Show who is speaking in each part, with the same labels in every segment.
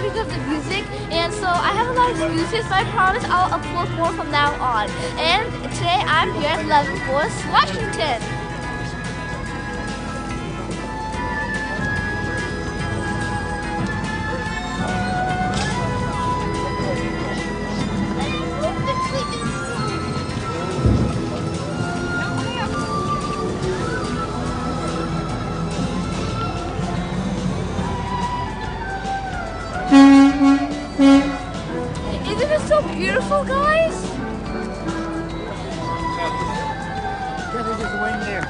Speaker 1: because of the music, and so I have a lot of excuses, but I promise I'll upload more from now on. And today I'm here at Leavenworth, Washington. Isn't it so beautiful, guys?
Speaker 2: Yeah, there's just one there.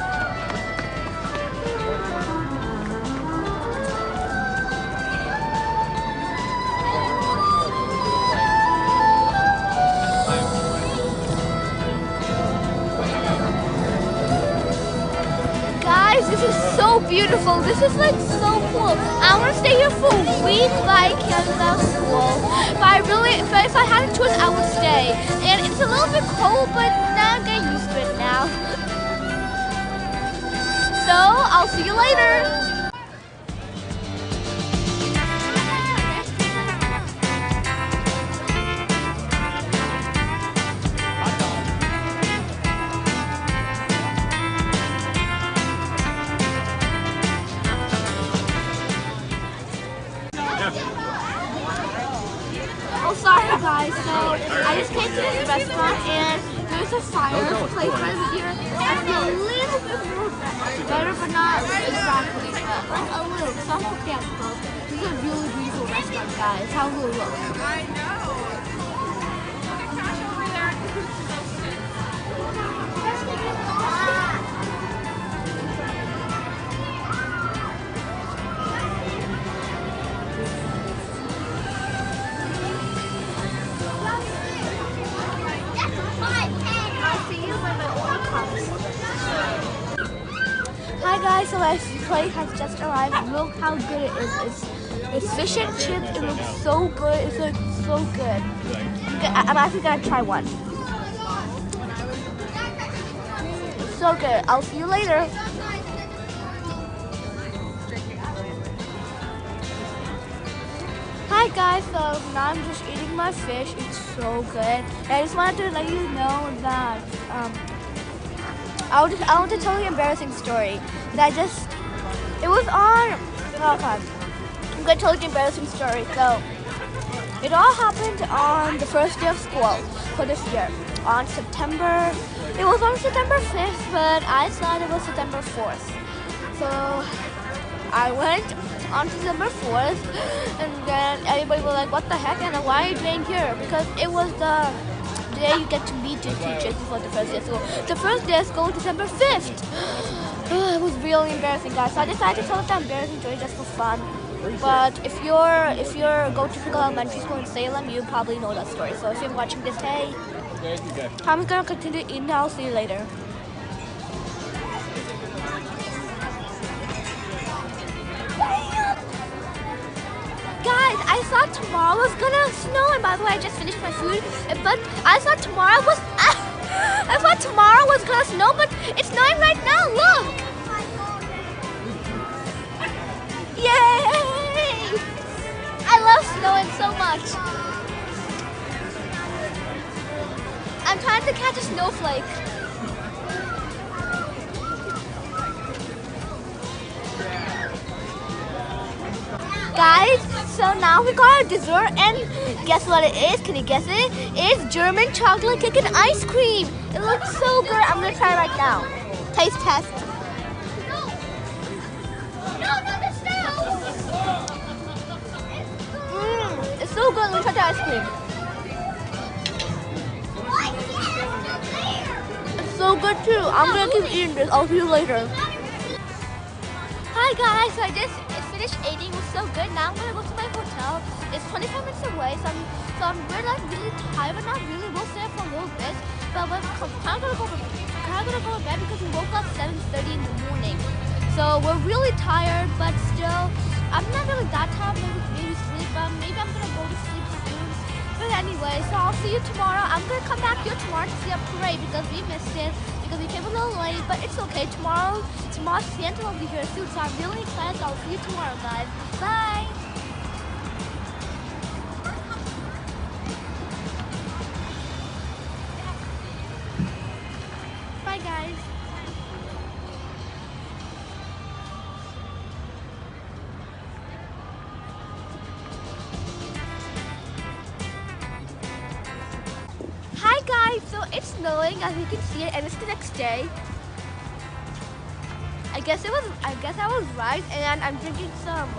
Speaker 1: Guys, this is so beautiful. This is like so cool. I want to stay here for a week, but I can't without school. But if I had a choice, I would stay. And it's a little bit cold, but now I'm getting used to it now. So I'll see you later. Oh, sorry guys, so I just came to this restaurant and there's a fireplace right here. I feel a little bit more better, but not exactly, but a little. So I'm okay, I suppose. This is a really beautiful restaurant, guys. How will it look? I know. Hi guys, so my plate has just arrived. Look how good it is. It's fish and chips. It looks so good. It looks so good. I'm actually gonna try one. It's so good. I'll see you later. Hi guys, so now I'm just eating my fish. It's so good. And I just wanted to let you know that I want to tell you an embarrassing story. It was on, oh god, I'm going to tell you an embarrassing story. So, it all happened on the first day of school for this year. It was on September 5th, but I thought it was September 4th. So, I went on September 4th, and then everybody was like, what the heck, and why are you doing here? Because it was the day you get to meet your teachers before the first day of school. The first day of school was December 5th. It was really embarrassing, guys. So I decided to tell that embarrassing story just for fun. But if you're go to Pickle Elementary School in Salem, you probably know that story. So if you're watching this, hey, I'm gonna continue eating. I'll see you later. Guys, I thought tomorrow was gonna snow, and by the way, I just finished my food. But I thought tomorrow was gonna snow, but it's snowing right now. Look! Yay! I love snowing so much. I'm trying to catch a snowflake. Guys, so now we got our dessert, and guess what it is? Can you guess it? It's German chocolate cake and ice cream. It looks so good. I'm gonna try it right now. Taste test. It's so good. Let me try the ice cream. It's so good too. I'm gonna keep eating this. I'll see you later. Hi guys, so I just finished eating. It was so good. Now I'm gonna go to my hotel. It's 25 minutes away, so I'm really tired, but not really. We'll stay up for a little bit, but we're kind of gonna go to bed because we woke up 7:30 in the morning. So we're really tired, but still, I'm not really that tired. Maybe sleep, but maybe I'm gonna go to sleep soon. But anyway, so I'll see you tomorrow. I'm gonna come back here tomorrow to see a parade because we missed it. Because we came a little late, but it's okay. Tomorrow Santa will be here soon, so I'm really excited. So I'll see you tomorrow, guys. Bye! snowing, as you can see it, and it's the next day. I guess I was right, and I'm drinking some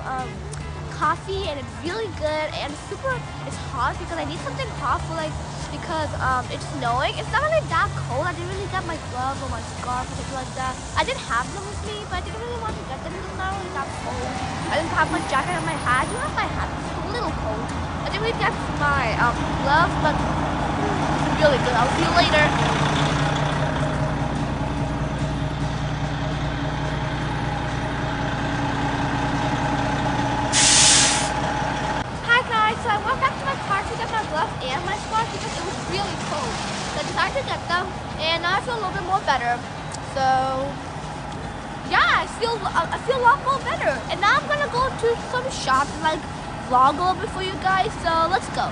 Speaker 1: coffee, and it's really good, and it's hot because I need something hot because it's snowing. It's not really that cold. I didn't really get my gloves or my scarf or something like that. I did have them with me, but I didn't really want to get them because it's not really that cold. I didn't have my jacket and my hat. I do have my hat, but it's a little cold. I didn't really get my gloves, but it's really good. I'll see you later. So I went back to my car to get my gloves and my scarf because it was really cold. So I decided to get them, and now I feel a little bit more better. So yeah, I feel a lot more better. And now I'm gonna go to some shops and vlog a little bit for you guys. So let's go.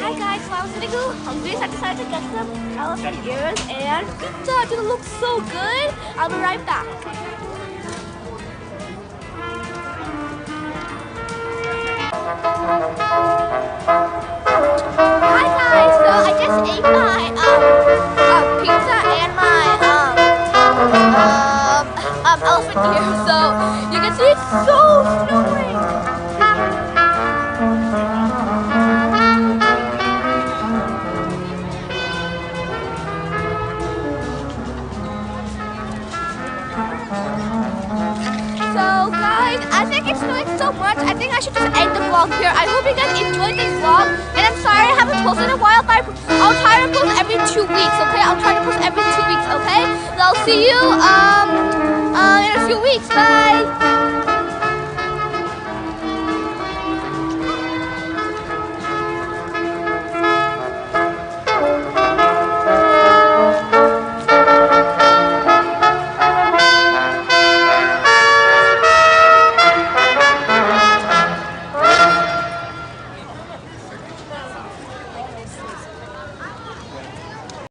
Speaker 1: Hi guys, so I was getting a little hungry, so I decided to get some elephant ears and pizza. It looks so good. I'll be right back. Hi guys, so I just ate my pizza and my elephant ear. So you can see it's so snowing. So guys, I think it's snowing so much, I think I should just end the vlog here. I hope you guys enjoyed this vlog, and I'm sorry I haven't posted in a while, but I'll try to post every 2 weeks, okay? I'll try to post every 2 weeks, okay? So I'll see you in a few weeks. Bye!